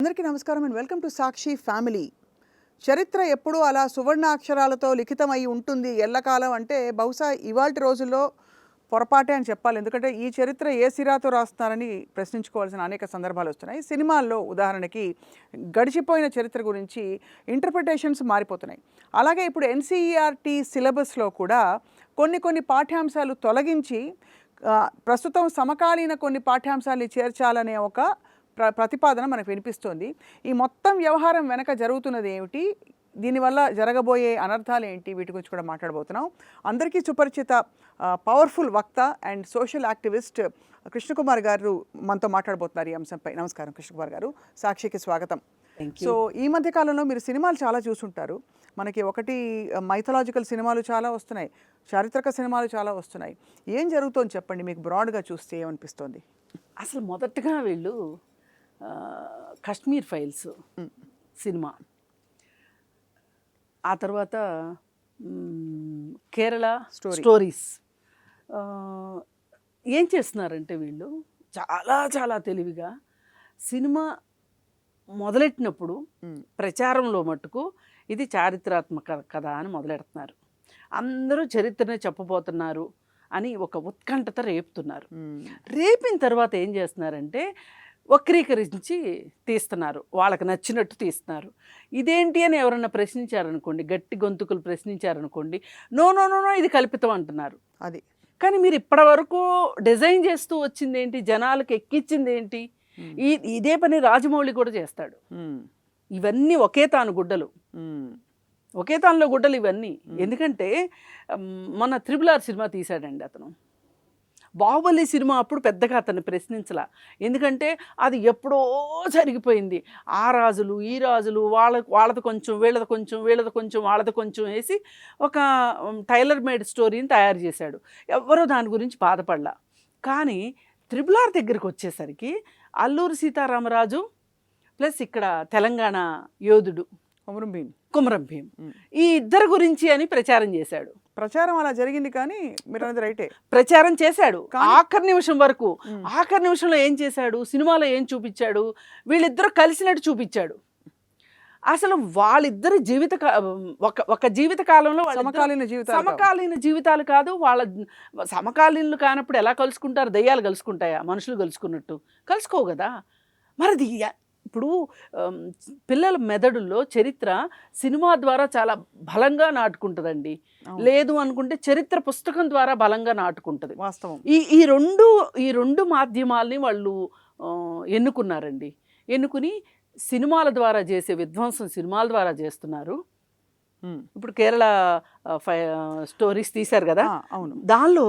అందరికీ నమస్కారం and welcome to Sakshi family. చరిత్ర ఎప్పుడూ అలా సువర్ణాక్షరాలతో లిఖితమై ఉంటుంది ఎల్లకాలం అంటే బహుశా ఇవాల్టి రోజుల్లో పొరపాటే అని చెప్పాలి. ఎందుకంటే ఈ చరిత్ర ఏ సిరాతో రాస్తున్నారని ప్రశ్నించుకోవాల్సిన అనేక సందర్భాలు వస్తున్నాయి. సినిమాల్లో ఉదాహరణకి గడిచిపోయిన చరిత్ర గురించి ఇంటర్ప్రిటేషన్స్ మారిపోతున్నాయి. అలాగే ఇప్పుడు ఎన్సీఈఆర్టీ సిలబస్లో కూడా కొన్ని పాఠ్యాంశాలు తొలగించి ప్రస్తుతం సమకాలీన కొన్ని పాఠ్యాంశాలని చేర్చాలనే ఒక ప్రతిపాదన మనకు వినిపిస్తోంది. ఈ మొత్తం వ్యవహారం వెనక జరుగుతున్నది ఏమిటి, దీనివల్ల జరగబోయే అనర్థాలు ఏంటి, వీటి గురించి కూడా మాట్లాడబోతున్నాం. అందరికీ సుపరిచిత పవర్ఫుల్ వక్త అండ్ సోషల్ యాక్టివిస్ట్ కృష్ణకుమార్ గారు మనతో మాట్లాడబోతున్నారు ఈ అంశంపై. నమస్కారం కృష్ణకుమార్ గారు, సాక్షికి స్వాగతం. సో ఈ మధ్య కాలంలో మీరు సినిమాలు చాలా చూసుంటారు. మనకి ఒకటి మైథలాజికల్ సినిమాలు చాలా వస్తున్నాయి, చారిత్రక సినిమాలు చాలా వస్తున్నాయి. ఏం జరుగుతోంది చెప్పండి, మీకు బ్రాడ్గా చూస్తే ఏమనిపిస్తోంది? అసలు మొదటగా వీళ్ళు కాశ్మీర్ ఫైల్స్ సినిమా, ఆ తర్వాత కేరళ స్టోరీస్ ఏం చేస్తున్నారంటే వీళ్ళు చాలా తెలివిగా సినిమా మొదలెట్టినప్పుడు ప్రచారంలో మట్టుకు ఇది చారిత్రాత్మక కథ అని మొదలెడుతున్నారు. అందరూ చరిత్రనే చెప్పబోతున్నారు అని ఒక ఉత్కంఠత రేపుతున్నారు. రేపిన తర్వాత ఏం చేస్తున్నారంటే వక్రీకరించి తీస్తున్నారు, వాళ్ళకి నచ్చినట్టు తీస్తున్నారు. ఇదేంటి అని ఎవరన్నా ప్రశ్నించారనుకోండి, గట్టి గొంతుకులు ప్రశ్నించారనుకోండి, నో నో నో నో ఇది కల్పితం అంటున్నారు. అది కానీ మీరు ఇప్పటి వరకు డిజైన్ చేస్తూ వచ్చింది ఏంటి, జనాలకు ఎక్కించింది ఏంటి? ఇదే పని రాజమౌళి కూడా చేస్తాడు. ఇవన్నీ ఒకే తాను గుడ్డలు, ఒకే తానులో గుడ్డలు ఇవన్నీ. ఎందుకంటే మన RRR సినిమా తీశాడండి అతను. బాహుబలి సినిమా అప్పుడు పెద్దగా అతన్ని ప్రశ్నించలా, ఎందుకంటే అది ఎప్పుడో జరిగిపోయింది. ఆ రాజులు ఈ రాజులు వాళ్ళది కొంచెం వీళ్ళది కొంచెం వీళ్ళది కొంచెం వాళ్ళది కొంచెం వేసి ఒక టైలర్ మేడ్ స్టోరీని తయారు చేశాడు. ఎవరో దాని గురించి బాధపడలా. కానీ RRR దగ్గరికి వచ్చేసరికి అల్లూరి సీతారామరాజు ప్లస్ ఇక్కడ తెలంగాణ యోధుడు కుమరం భీం ఈ ఇద్దరు గురించి అని ప్రచారం చేశాడు. ప్రచారం అలా జరిగింది, కానీ మీరు అనేది రైటే, ప్రచారం చేశాడు ఆఖరి నిమిషం వరకు. ఆఖరి నిమిషంలో ఏం చేశాడు, సినిమాలో ఏం చూపించాడు, వీళ్ళిద్దరూ కలిసినట్టు చూపించాడు. అసలు వాళ్ళిద్దరు ఒక జీవిత కాలంలో సమకాలీన జీవితాలు కాదు, వాళ్ళ సమకాలీనులు కానప్పుడు ఎలా కలుసుకుంటారు? దయ్యాలు కలుసుకుంటాయా మనుషులు కలుసుకున్నట్టు? కలుసుకోవు కదా. మరిది ఇప్పుడు పిల్లల మెదడుల్లో చరిత్ర సినిమా ద్వారా చాలా బలంగా నాటుకుంటుందండి. లేదు అనుకుంటే చరిత్ర పుస్తకం ద్వారా బలంగా నాటుకుంటుంది. వాస్తవం. ఈ రెండు మాధ్యమాల్ని వాళ్ళు ఎన్నుకున్నారండి. ఎన్నుకుని సినిమాల ద్వారా చేసే విధ్వంసం సినిమాల ద్వారా చేస్తున్నారు. ఇప్పుడు కేరళ స్టోరీస్ తీశారు కదా, అవును. దానిలో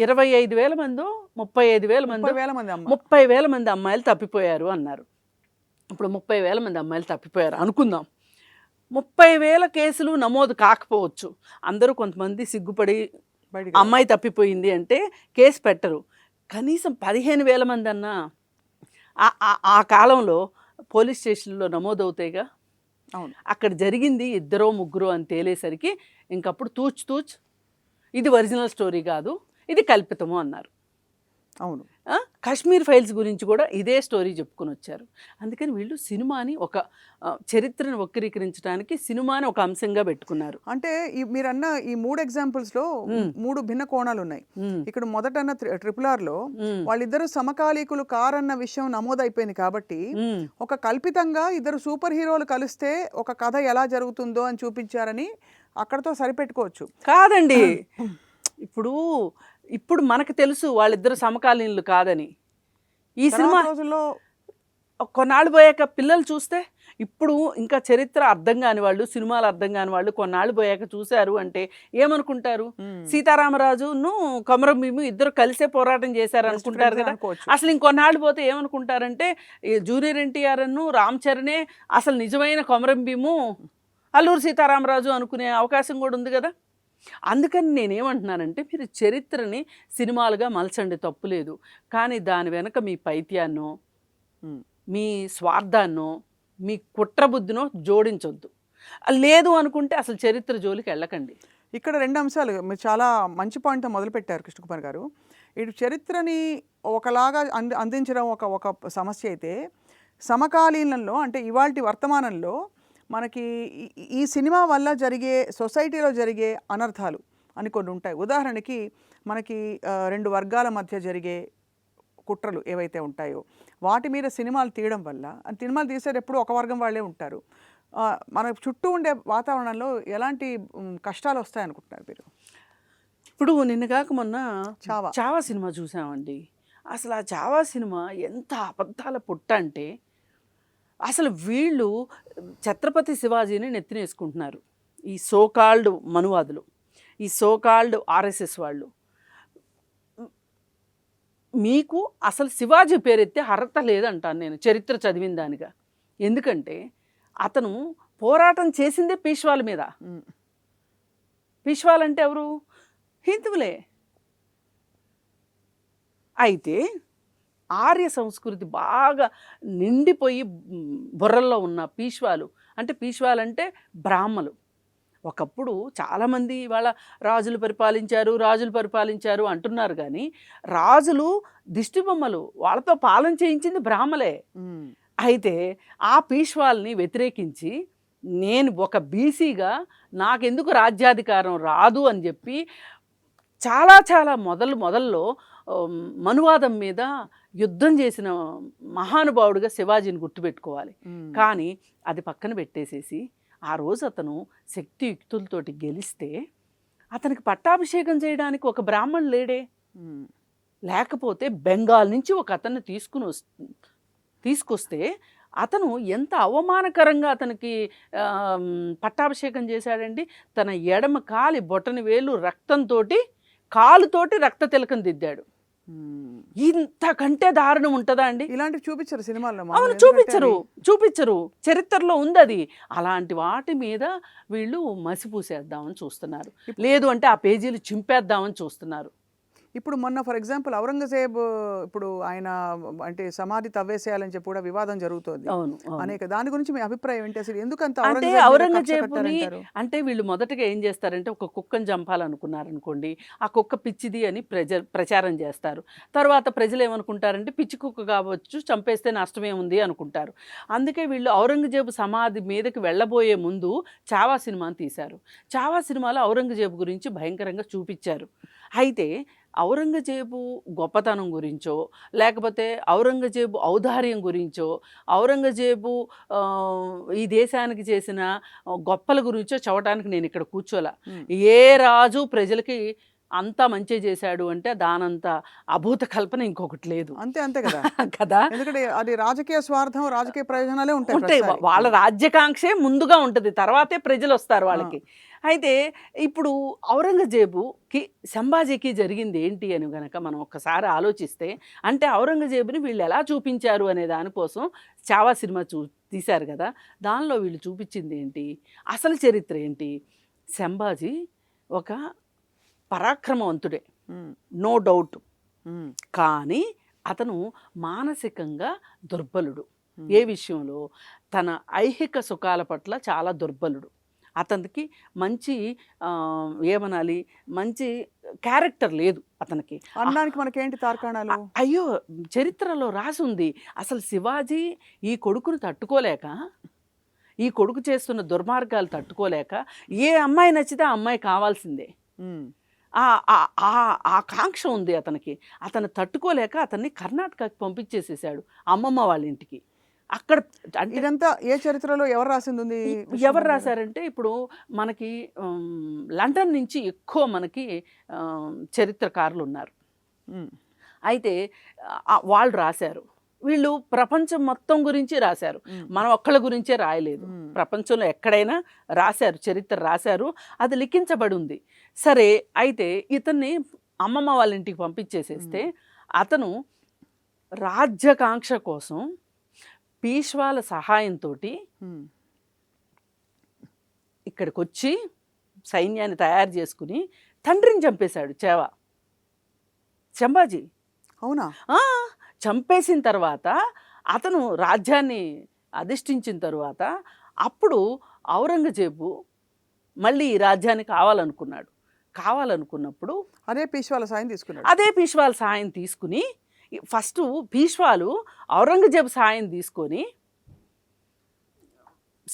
25,000 మందో 35,000 మంది 30,000 మంది అమ్మాయిలు తప్పిపోయారు అన్నారు. ఇప్పుడు 30,000 మంది అమ్మాయిలు తప్పిపోయారు అనుకుందాం. 30,000 కేసులు నమోదు కాకపోవచ్చు. అందరూ కొంతమంది సిగ్గుపడి అమ్మాయి తప్పిపోయింది అంటే కేసు పెట్టరు. కనీసం 15,000 మంది అన్నా ఆ కాలంలో పోలీస్ స్టేషన్లో నమోదవుతాయిగా. అవును. అక్కడ జరిగింది 2 3 అని తేలేసరికి ఇంకప్పుడు తూచ్ ఇది ఒరిజినల్ స్టోరీ కాదు, ఇది కల్పితము అన్నారు. అవును. కాశ్మీర్ ఫైల్స్ గురించి కూడా ఇదే స్టోరీ చెప్పుకొని వచ్చారు. అందుకని వీళ్ళు సినిమాని ఒక చరిత్రను వక్రీకరించడానికి సినిమాని ఒక అంశంగా పెట్టుకున్నారు. అంటే మీరన్న ఈ 3 ఎగ్జాంపుల్స్లో 3 భిన్న కోణాలు ఉన్నాయి. ఇక్కడ మొదటన్న RRRలో వాళ్ళిద్దరు సమకాలీకులు కారన్న విషయం నమోదైపోయింది కాబట్టి ఒక కల్పితంగా ఇద్దరు సూపర్ హీరోలు కలిస్తే ఒక కథ ఎలా జరుగుతుందో అని చూపించారని అక్కడతో సరిపెట్టుకోవచ్చు. కాదండి, ఇప్పుడు మనకు తెలుసు వాళ్ళిద్దరు సమకాలీనులు కాదని. ఈ సినిమా రోజుల్లో కొన్నాళ్ళు పోయాక పిల్లలు చూస్తే, ఇప్పుడు ఇంకా చరిత్ర అర్థం కాని వాళ్ళు, సినిమాలు అర్థం కాని వాళ్ళు కొన్నాళ్ళు పోయాక చూశారు అంటే ఏమనుకుంటారు? సీతారామరాజును కొమరం భీము ఇద్దరు కలిసే పోరాటం చేశారు అనుకుంటారు కదా. అసలు ఇంకొన్నాళ్ళు పోతే ఏమనుకుంటారంటే జూనియర్ ఎన్టీఆర్ రామ్ చరణే అసలు నిజమైన కొమరం భీము, అల్లూరి సీతారామరాజు అనుకునే అవకాశం కూడా ఉంది కదా. అందుకని నేనేమంటున్నానంటే, మీరు చరిత్రని సినిమాలుగా మలచండి, తప్పులేదు. కానీ దాని వెనక మీ పైత్యాన్నో మీ స్వార్థాన్నో మీ కుట్రబుద్ధినో జోడించొద్దు. లేదు అనుకుంటే అసలు చరిత్ర జోలికి వెళ్ళకండి. ఇక్కడ 2 అంశాలు మీరు చాలా మంచి పాయింట్తో మొదలుపెట్టారు కృష్ణకుమార్ గారు. ఇటు చరిత్రని ఒకలాగా అందించడం ఒక ఒక సమస్య అయితే, సమకాలీనంలో అంటే ఇవాల్టి వర్తమానంలో మనకి ఈ సినిమా వల్ల జరిగే సొసైటీలో జరిగే అనర్థాలు అని కొన్ని ఉంటాయి. ఉదాహరణకి మనకి 2 వర్గాల మధ్య జరిగే కుట్రలు ఏవైతే ఉంటాయో వాటి మీద సినిమాలు తీయడం వల్ల, సినిమాలు తీసేటప్పుడు ఒక వర్గం వాళ్ళే ఉంటారు. మన చుట్టూ ఉండే వాతావరణంలో ఎలాంటి కష్టాలు వస్తాయనుకుంటున్నారు మీరు? ఇప్పుడు నిన్నగాక మొన్న చావా. చావా సినిమా చూసామండి. అసలు ఆ చావా సినిమా ఎంత అబద్ధాల పుట్ట అంటే, అసలు వీళ్ళు ఛత్రపతి శివాజీని నెత్తినేసుకుంటున్నారు. ఈ సోకాల్డ్ మనువాదులు, ఈ సోకాల్డ్ ఆర్ఎస్ఎస్ వాళ్ళు. మీకు అసలు శివాజీ పేరెత్తే అర్హత లేదంటాను నేను చరిత్ర చదివిన దానిగా. ఎందుకంటే అతను పోరాటం చేసిందే పీష్వాల మీద. పీష్వాలంటే ఎవరు? హిందువులే. అయితే ఆర్య సంస్కృతి బాగా నిండిపోయి బుర్రల్లో ఉన్న పీష్వాలు అంటే బ్రాహ్మలు. ఒకప్పుడు చాలామంది ఇవాళ రాజులు పరిపాలించారు అంటున్నారు, కానీ రాజులు దిష్టిబొమ్మలు, వాళ్ళతో పాలన చేయించింది బ్రాహ్మలే. అయితే ఆ పీష్వాల్ని వ్యతిరేకించి నేను ఒక బీసీగా నాకెందుకు రాజ్యాధికారం రాదు అని చెప్పి చాలా మొదల్లో మనువాదం మీద యుద్ధం చేసిన మహానుభావుడిగా శివాజీని గుర్తుపెట్టుకోవాలి. కానీ అది పక్కన పెట్టేసేసి ఆ రోజు అతను శక్తియుక్తులతోటి గెలిస్తే అతనికి పట్టాభిషేకం చేయడానికి ఒక బ్రాహ్మణుడు లేడే. లేకపోతే బెంగాల్ నుంచి ఒక అతన్ని తీసుకొస్తే అతను ఎంత అవమానకరంగా అతనికి పట్టాభిషేకం చేశాడండి. తన ఎడమ కాలి బొటన వేలు రక్తంతోటి, కాలుతోటి రక్త తిలకం దిద్దాడు. ఇంతకంటే దారుణం ఉంటుందా అండి? ఇలాంటివి చూపించరు సినిమాల్లో. అవును, చూపించరు. చరిత్రలో ఉంది అది. అలాంటి వాటి మీద వీళ్ళు మసిపూసేద్దామని చూస్తున్నారు, లేదు అంటే ఆ పేజీలు చింపేద్దామని చూస్తున్నారు. ఇప్పుడు మొన్న ఫర్ ఎగ్జాంపుల్ ఔరంగజేబ్, ఇప్పుడు ఆయన అంటే సమాధి తవ్వేసేయాలని చెప్పి కూడా వివాదం జరుగుతోంది. అనేక దాని గురించి మీ అభిప్రాయం ఏంటి? అసలు ఎందుకంత అంటే ఔరంగజేబుని అంటే వీళ్ళు మొదటగా ఏం చేస్తారంటే, ఒక కుక్కను చంపాలనుకున్నారనుకోండి, ఆ కుక్క పిచ్చిది అని ప్రచారం చేస్తారు. తర్వాత ప్రజలు ఏమనుకుంటారంటే, పిచ్చి కుక్క కావచ్చు, చంపేస్తే నష్టమేముంది అనుకుంటారు. అందుకే వీళ్ళు ఔరంగజేబు సమాధి మీదకి వెళ్ళబోయే ముందు చావా సినిమాని తీశారు. చావా సినిమాలో ఔరంగజేబు గురించి భయంకరంగా చూపించారు. అయితే ఔరంగజేబు గొప్పతనం గురించో, లేకపోతే ఔరంగజేబు ఔదార్యం గురించో, ఔరంగజేబు ఈ దేశానికి చేసిన గొప్పల గురించో చెప్పడానికి నేను ఇక్కడ కూర్చోలా. ఏ రాజు ప్రజలకి అంతా మంచి చేశాడు అంటే దానంత అభూత కల్పన ఇంకొకటి లేదు. అంతే కదా కదా. ఎందుకంటే అది రాజకీయ స్వార్థం, రాజకీయ ప్రయోజనాలే ఉంటాయి. వాళ్ళ రాజ్యకాంక్షే ముందుగా ఉంటుంది, తర్వాతే ప్రజలు వస్తారు వాళ్ళకి. అయితే ఇప్పుడు ఔరంగజేబుకి సంభాజీకి జరిగింది ఏంటి అని గనక మనం ఒక్కసారి ఆలోచిస్తే, అంటే ఔరంగజేబుని వీళ్ళు ఎలా చూపించారు అనే దానికోసం చావా సినిమా తీశారు కదా. దానిలో వీళ్ళు చూపించింది ఏంటి, అసలు చరిత్ర ఏంటి? సంభాజీ ఒక పరాక్రమవంతుడే, నో డౌట్. కానీ అతను మానసికంగా దుర్బలుడు. ఏ విషయంలో? తన ఐహిక సుఖాల పట్ల చాలా దుర్బలుడు. అతనికి మంచి ఏమనాలి, మంచి క్యారెక్టర్ లేదు అతనికి. అనడానికి మనకేంటి తార్కాణాలు? అయ్యో, చరిత్రలో రాసి ఉంది. అసలు శివాజీ ఈ కొడుకును తట్టుకోలేక, ఈ కొడుకు చేస్తున్న దుర్మార్గాలు తట్టుకోలేక, ఏ అమ్మాయి నచ్చితే ఆ అమ్మాయి కావాల్సిందే, ఆ కాంక్ష ఉంది అతనికి. అతను తట్టుకోలేక అతన్ని కర్ణాటకకి పంపించేసేసాడు, అమ్మమ్మ వాళ్ళ ఇంటికి. అక్కడ అంటే ఇదంతా ఏ చరిత్రలో ఎవరు రాసింది? ఎవరు రాశారంటే, ఇప్పుడు మనకి లండన్ నుంచి ఎక్కువ మనకి చరిత్రకారులు ఉన్నారు. అయితే వాళ్ళు రాశారు. వీళ్ళు ప్రపంచం మొత్తం గురించి రాశారు, మనం ఒక్కళ్ళ గురించే రాయలేదు. ప్రపంచంలో ఎక్కడైనా రాశారు, చరిత్ర రాశారు, అది లిఖించబడి ఉంది. సరే, అయితే ఇతన్ని అమ్మమ్మ వాళ్ళ ఇంటికి పంపించేసేస్తే అతను రాజ్యకాంక్ష కోసం పీష్వాల సహాయంతో ఇక్కడికి వచ్చి సైన్యాన్ని తయారు చేసుకుని తండ్రిని చంపేశాడు సంభాజీ. అవునా? చంపేసిన తర్వాత అతను రాజ్యాన్ని అధిష్ఠించిన తర్వాత అప్పుడు ఔరంగజేబు మళ్ళీ ఈ రాజ్యాన్ని కావాలనుకున్నాడు. కావాలనుకున్నప్పుడు అదే పీష్వాల సాయం తీసుకున్నాడు. అదే పీష్వాల సాయం తీసుకుని ఫస్ట్ పీష్వాలు ఔరంగజేబు సాయం తీసుకొని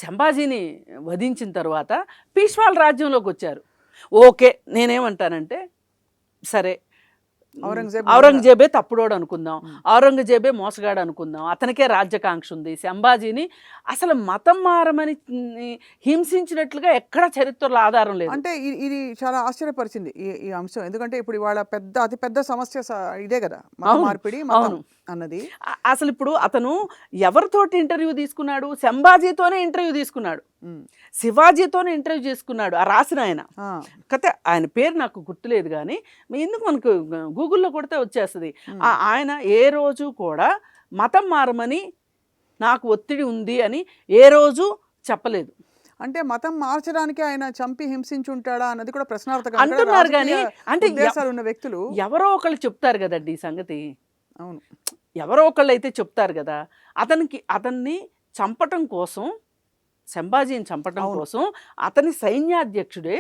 సంభాజీని వధించిన తర్వాత పీష్వాల రాజ్యంలోకి వచ్చారు. ఓకే, నేనేమంటానంటే సరే, ఔరంగజేబే తప్పుడోడు అనుకుందాం, ఔరంగజేబే మోసగాడు అనుకుందాం, అతనికే రాజ్యకాంక్ష ఉంది. సంభాజీని అసలు మతం మారమని హింసించినట్లుగా ఎక్కడ చరిత్రలో ఆధారం లేదు. అంటే ఇది చాలా ఆశ్చర్యపరిచింది ఈ అంశం. ఎందుకంటే ఇప్పుడు ఇవాళ అతి పెద్ద సమస్య ఇదే కదా, మత మార్పిడి, మతం అన్నది. అసలు ఇప్పుడు అతను ఎవరితోటి ఇంటర్వ్యూ తీసుకున్నాడు? సంభాజీతోనే ఇంటర్వ్యూ తీసుకున్నాడు, శివాజీతోనే ఇంటర్వ్యూ చేసుకున్నాడు. ఆ రాసిన ఆయన కథ, ఆయన పేరు నాకు గుర్తులేదు కానీ ఎందుకు మనకు గూగుల్లో కొడితే వచ్చేస్తుంది. ఆయన ఏ రోజు కూడా మతం మారమని నాకు ఒత్తిడి ఉంది అని ఏ రోజు చెప్పలేదు. అంటే మతం మార్చడానికి ఆయన చంపి హింసించి ఉంటాడా అన్నది కూడా ప్రశ్నార్థకం అంటున్నారు. కానీ అంటే ఉన్న వ్యక్తులు ఎవరో ఒకళ్ళు చెప్తారు కదండి ఈ సంగతి. అవును, ఎవరో ఒకళ్ళు అయితే చెప్తారు కదా. అతన్ని చంపటం కోసం, సంభాజీని చంపటం కోసం అతని సైన్యాధ్యక్షుడే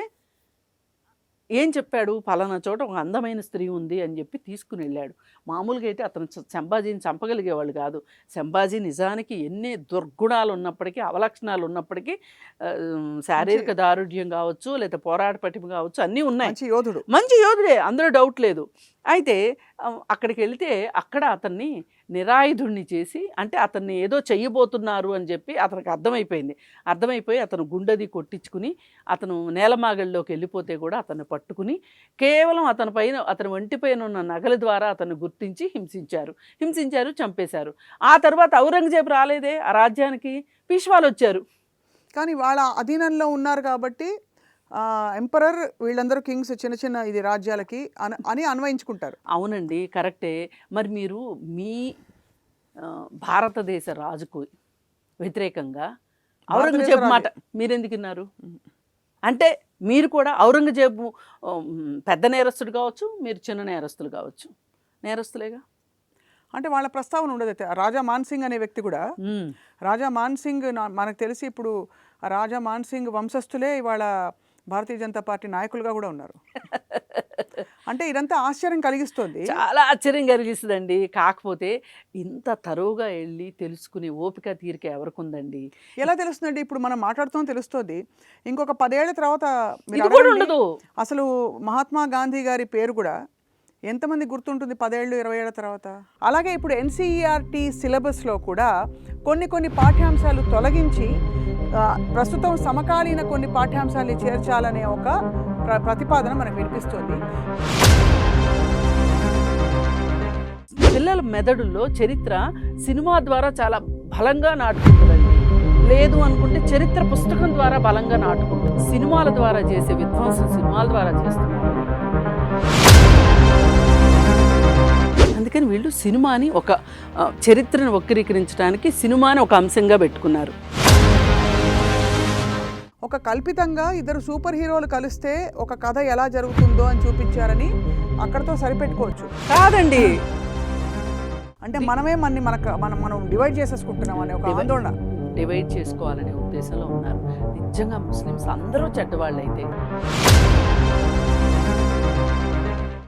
ఏం చెప్పాడు, పలానా చోట ఒక అందమైన స్త్రీ ఉంది అని చెప్పి తీసుకుని వెళ్ళాడు. మామూలుగా అయితే అతను సంభాజీని చంపగలిగేవాళ్ళు కాదు. సంభాజీ నిజానికి ఎన్ని దుర్గుణాలు ఉన్నప్పటికీ, అవలక్షణాలు ఉన్నప్పటికీ, శారీరక దారుఢ్యం కావచ్చు, లేదా పోరాట పటిమ కావచ్చు, అన్నీ ఉన్నాయి. మంచి యోధుడే, అందులో డౌట్ లేదు. అయితే అక్కడికి వెళితే అక్కడ అతన్ని నిరాయుధుణ్ణి చేసి, అంటే అతన్ని ఏదో చెయ్యబోతున్నారు అని చెప్పి అతనికి అర్థమైపోయి అతను గుండెది కొట్టించుకుని అతను నేలమాగల్లోకి వెళ్ళిపోతే కూడా అతన్ని పట్టుకుని కేవలం అతని ఒంటిపైన ఉన్న నగల ద్వారా అతన్ని గుర్తించి హింసించారు, చంపేశారు. ఆ తర్వాత ఔరంగజేబు రాలేదే ఆ రాజ్యానికి, పీష్వాలు వచ్చారు. కానీ వాళ్ళ అధీనంలో ఉన్నారు కాబట్టి ఎంపరర్ వీళ్ళందరూ కింగ్స్ చిన్న ఇది రాజ్యాలకి అని అన్వయించుకుంటారు. అవునండి, కరెక్టే. మరి మీరు మీ భారతదేశ రాజుకు వ్యతిరేకంగా ఔరంగజేబు మాట మీరెందుకు విన్నారు? అంటే మీరు కూడా ఔరంగజేబు పెద్ద నేరస్తుడు కావచ్చు, మీరు చిన్న నేరస్తులు కావచ్చు, నేరస్తులేగా. అంటే వాళ్ళ ప్రస్తావన ఉండదు. అయితే రాజా మాన్సింగ్ అనే వ్యక్తి కూడా, రాజా మాన్సింగ్ మనకు తెలిసి ఇప్పుడు రాజా మాన్సింగ్ వంశస్థులే ఇవాళ భారతీయ జనతా పార్టీ నాయకులుగా కూడా ఉన్నారు. అంటే ఇదంతా ఆశ్చర్యం కలిగిస్తుంది, చాలా ఆశ్చర్యం కలిగిస్తుందండి. కాకపోతే ఇంత తరువుగా వెళ్ళి తెలుసుకునే ఓపిక తీరిక ఎవరికి ఉందండి? ఎలా తెలుస్తుందండి? ఇప్పుడు మనం మాట్లాడుతూ తెలుస్తుంది. ఇంకొక 10 ఏళ్ల తర్వాత ఉండదు. అసలు మహాత్మా గాంధీ గారి పేరు కూడా ఎంతమంది గుర్తుంటుంది 10 ఏళ్ళు 20 ఏళ్ల తర్వాత? అలాగే ఇప్పుడు ఎన్సీఈఆర్టీ సిలబస్లో కూడా కొన్ని పాఠ్యాంశాలు తొలగించి ప్రస్తుతం సమకాలీన కొన్ని పాఠ్యాంశాన్ని చేర్చాలనే ఒక ప్రతిపాదన మనకు వినిపిస్తుంది. పిల్లల మెదడుల్లో చరిత్ర సినిమా ద్వారా చాలా బలంగా నాటుకుంటుందండి. లేదు అనుకుంటే చరిత్ర పుస్తకం ద్వారా బలంగా నాటుకుంటుంది. సినిమాల ద్వారా చేసే విధ్వంసం సినిమాల ద్వారా చేస్తున్నారు. అందుకని వీళ్ళు సినిమాని ఒక చరిత్రను వక్రీకరించడానికి సినిమాని ఒక అంశంగా పెట్టుకున్నారు. ఒక కల్పితంగా ఇద్దరు సూపర్ హీరోలు కలిస్తే ఒక కథ ఎలా జరుగుతుందో అని చూపించారని అక్కడతో సరిపెట్టుకోవచ్చు. కాదండి, అంటే మనం డివైడ్ చేసేసుకుంటున్నాం అనే ఒక ఆందోళన. డివైడ్ చేసుకోవాలనే ఉద్దేశంలో ఉన్నారు. నిజంగా ముస్లిమ్స్ అందరూ చెడ్డవాళ్ళు అయితే